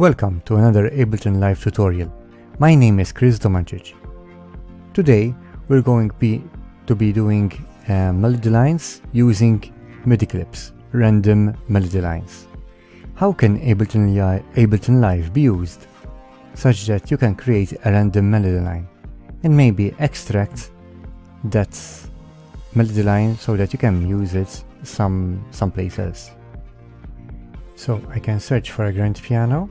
Welcome to another Ableton Live tutorial. My name is Chris Domancic. Today we're going to be doing melody lines using MIDI clips, random melody lines. How can Ableton Live be used such that you can create a random melody line and maybe extract that melody line so that you can use it someplace else? So I can search for a grand piano.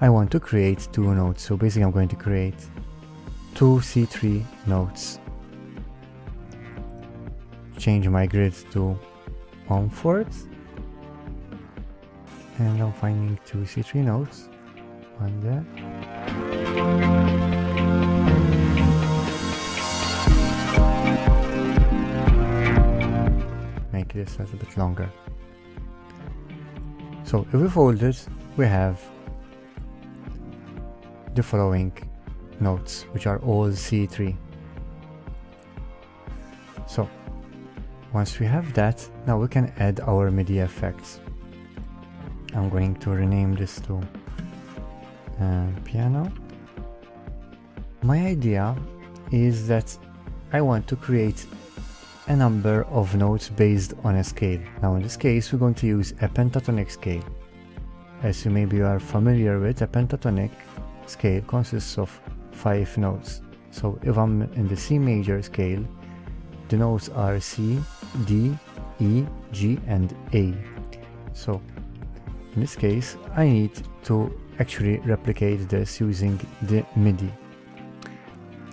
I want to create two notes, so basically I'm going to create two C3 notes. Change my grid to 1/4, and I'm finding two C3 notes. One there. Make this a little bit longer. So if we fold it, we have the following notes, which are all C3. So once we have that, now we can add our MIDI effects. I'm going to rename this to piano. My idea is that I want to create a number of notes based on a scale. Now in this case we're going to use a pentatonic scale. As you maybe are familiar with, a pentatonic scale consists of 5 notes. So if I'm in the C major scale, the notes are C, D, E, G and A. So in this case I need to actually replicate this using the MIDI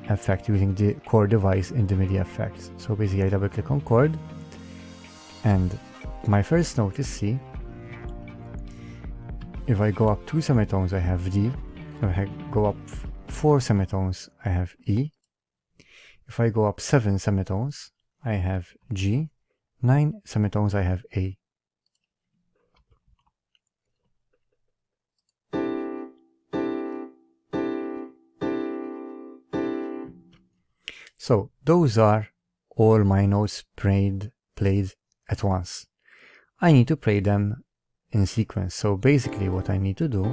effect, using the chord device in the MIDI effects. So basically I double click on chord and my first note is C. If I go up 2 semitones I have D. If I go up 4 semitones I have E. If I go up 7 semitones I have G. 9 semitones I have A. So those are all my notes played at once. I need to play them in sequence. So basically what I need to do,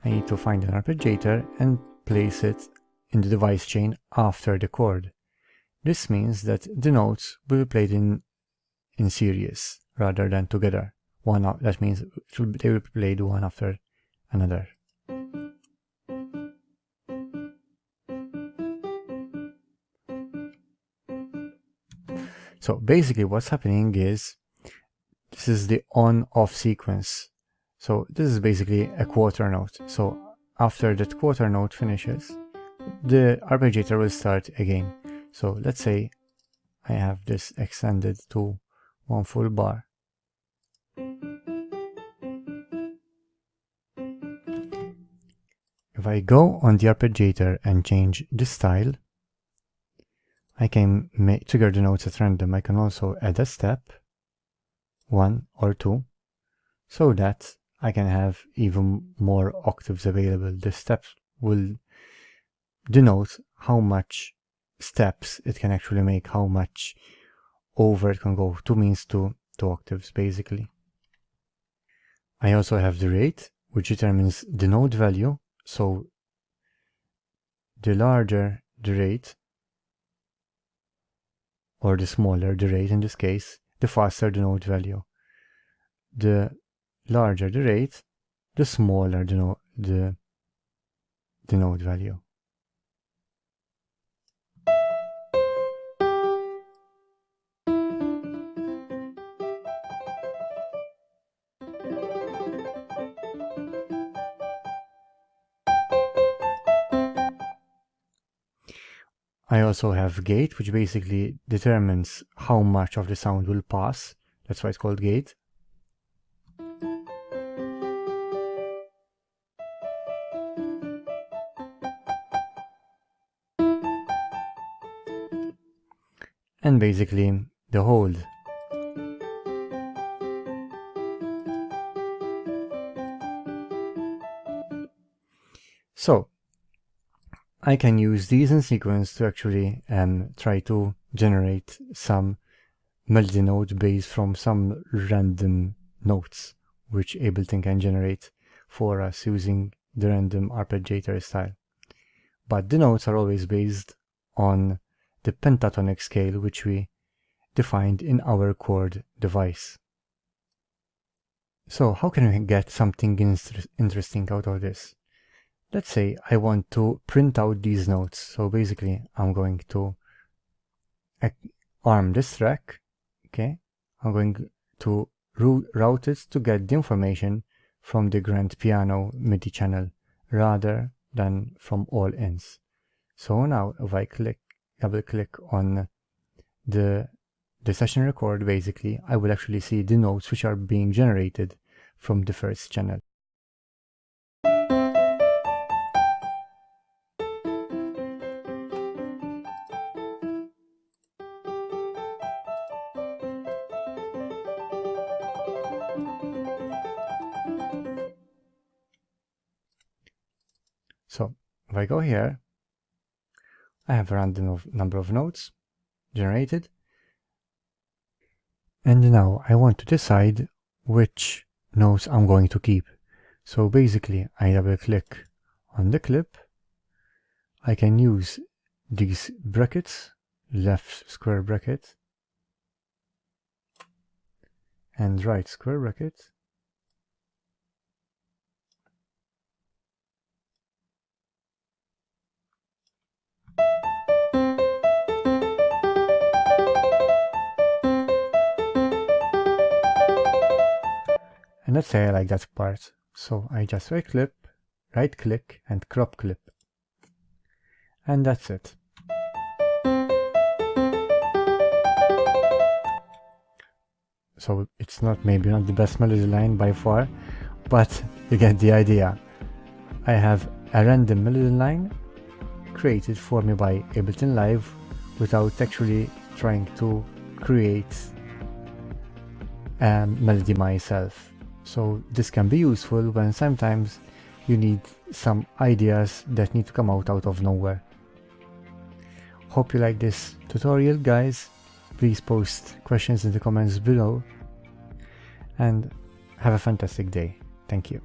I need to find an arpeggiator and place it in the device chain after the chord. This means that the notes will be played in series rather than together. That means they will be played one after another. So basically what's happening is this is the on-off sequence. So this is basically a quarter note. So after that quarter note finishes, the arpeggiator will start again. So let's say I have this extended to 1 full bar. If I go on the arpeggiator and change the style, I can trigger the notes at random. I can also add a step, 1 or 2, so that I can have even more octaves available. The steps will denote how much steps it can actually make, how much over it can go. 2 means 2 octaves basically. I also have the rate, which determines the note value. So the larger the rate, or the smaller the rate in this case, the faster the note value. The larger the rate, the smaller the note value. I also have gate, which basically determines how much of the sound will pass. That's why it's called gate. And basically the hold. So I can use these in sequence to actually try to generate some melody note based from some random notes which Ableton can generate for us using the random arpeggiator style. But the notes are always based on the pentatonic scale which we defined in our chord device. So how can we get something interesting out of this? Let's say I want to print out these notes. So basically I'm going to arm this track. Okay, I'm going to route it to get the information from the grand piano MIDI channel rather than from all ends. So now if I double click on the session record, basically I will actually see the notes which are being generated from the first channel. So if I go here, I have a random number of notes generated. And now I want to decide which notes I'm going to keep. So basically I double click on the clip. I can use these brackets, left square bracket and right square bracket. And let's say I like that part. So I just right click and crop clip. And that's it. So it's maybe not the best melody line by far, but you get the idea. I have a random melody line created for me by Ableton Live without actually trying to create a melody myself. So this can be useful when sometimes you need some ideas that need to come out of nowhere. Hope you like this tutorial, guys. Please post questions in the comments below and have a fantastic day. Thank you.